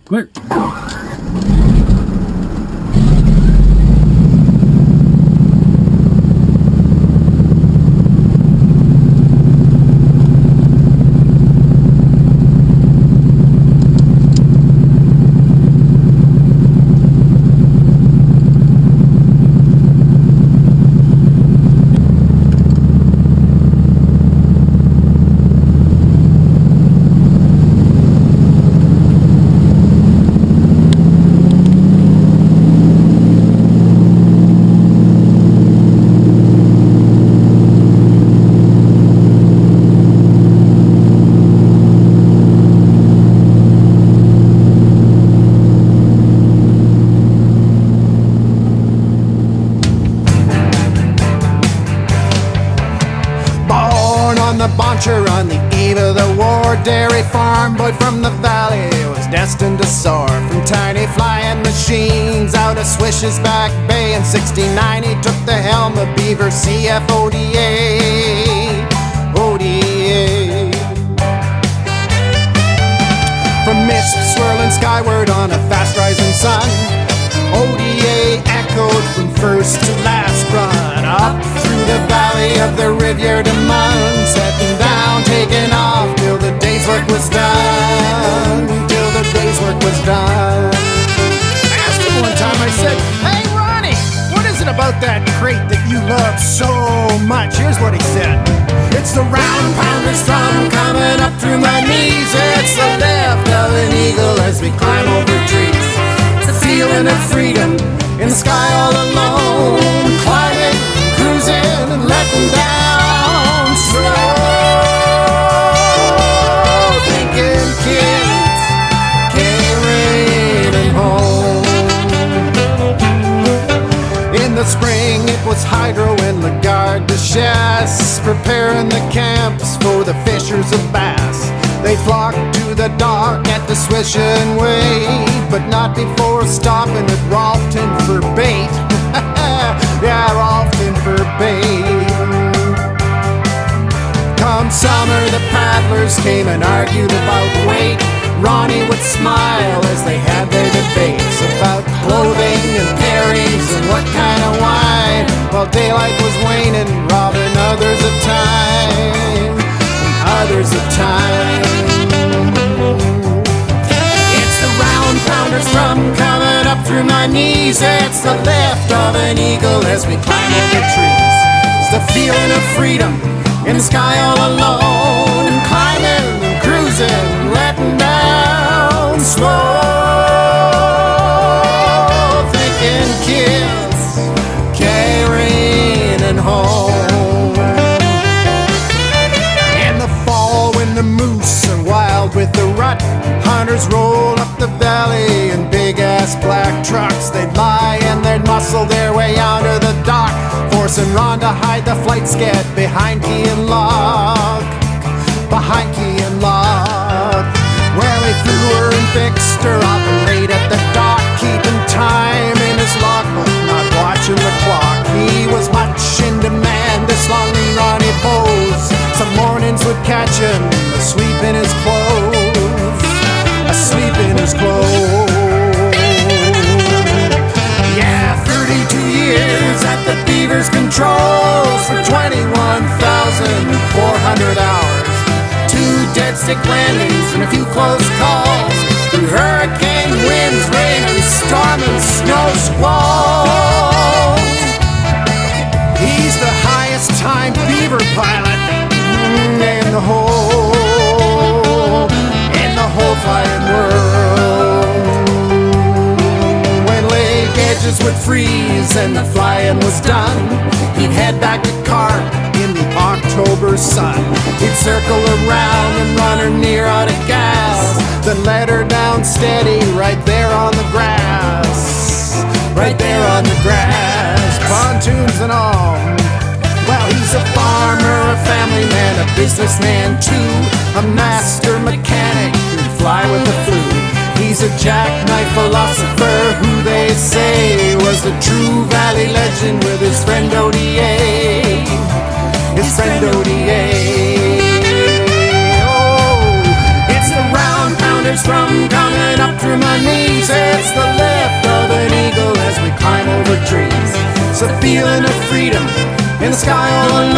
Clear. On the eve of the war, dairy farm boy from the valley was destined to soar. From tiny flying machines out of Swish's Back Bay. In '69 he took the helm of Beaver CFODA. From mist swirling skyward on a fast rising sun, ODA echoed from first to last run. Up through the valley of the Riviere de Mun, setting down, taking off till the day's work was done. Till the day's work was done. I asked him one time, I said, "Hey Ronnie, what is it about that crate that you love so much?" Here's what he said: "It's the round pounder's thumb coming up through my knees. It's the lift of an eagle as we climb over trees. It's the feeling of freedom in the sky all alone, climbing, cruising and letting down slow. Thinking kids carrying home." In the spring it was hydro in La Garde de Chasse, preparing the camps for the fishers of bass. They flocked to the dock at the Swish and wait, but not before stopping at Rolfton for bait. Yeah, Rolfton for bait. Come summer the paddlers came and argued about weight. Ronnie would smile as they had their debates about clothing and pairings and what kind of wine, while daylight was waning, robbing others of time, others of time. It's the round pounder's drum coming up through my knees. It's the lift of an eagle as we climb up the trees. It's the feeling of freedom in the sky all alone, climbing and cruising, letting down slow. Thinking kids carrying home. In the fall when the moose are wild with the rut, hunters roll up the valley in big-ass black trucks. They'd lie and they'd muscle their way out of the dock, forcing Ron to hide the flight sked behind key and lock. Behind key and lock. Well, he flew her and fixed her up late at the dock, keeping time in his logbook, not watching the clock. He was much in demand, this lonely Ronnie Bowes. Some mornings would catch him asleep in his clothes, asleep in his clothes. Yeah, 32 years at the Beaver's controls for 21,400 hours. 2 dead stick landings and a few close calls, through hurricane winds, rain and storm and snow squalls. He's the highest time Beaver Pilot in the whole flying world. When lake edges would freeze and the flying was done, he'd head back to Carp in the October sun. He'd circle around and run her near out of gas, then let her down steady right there on the grass. Right there on the grass, pontoons and all. Well, he's a farmer, a family man, a businessman too, a master mechanic who'd fly with the flu. He's a jackknife philosopher who they say was a true valley legend with his friend ODA. His friend ODA. Oh, it's the round pounder's thrum coming up through my the feeling of freedom in the sky all alone.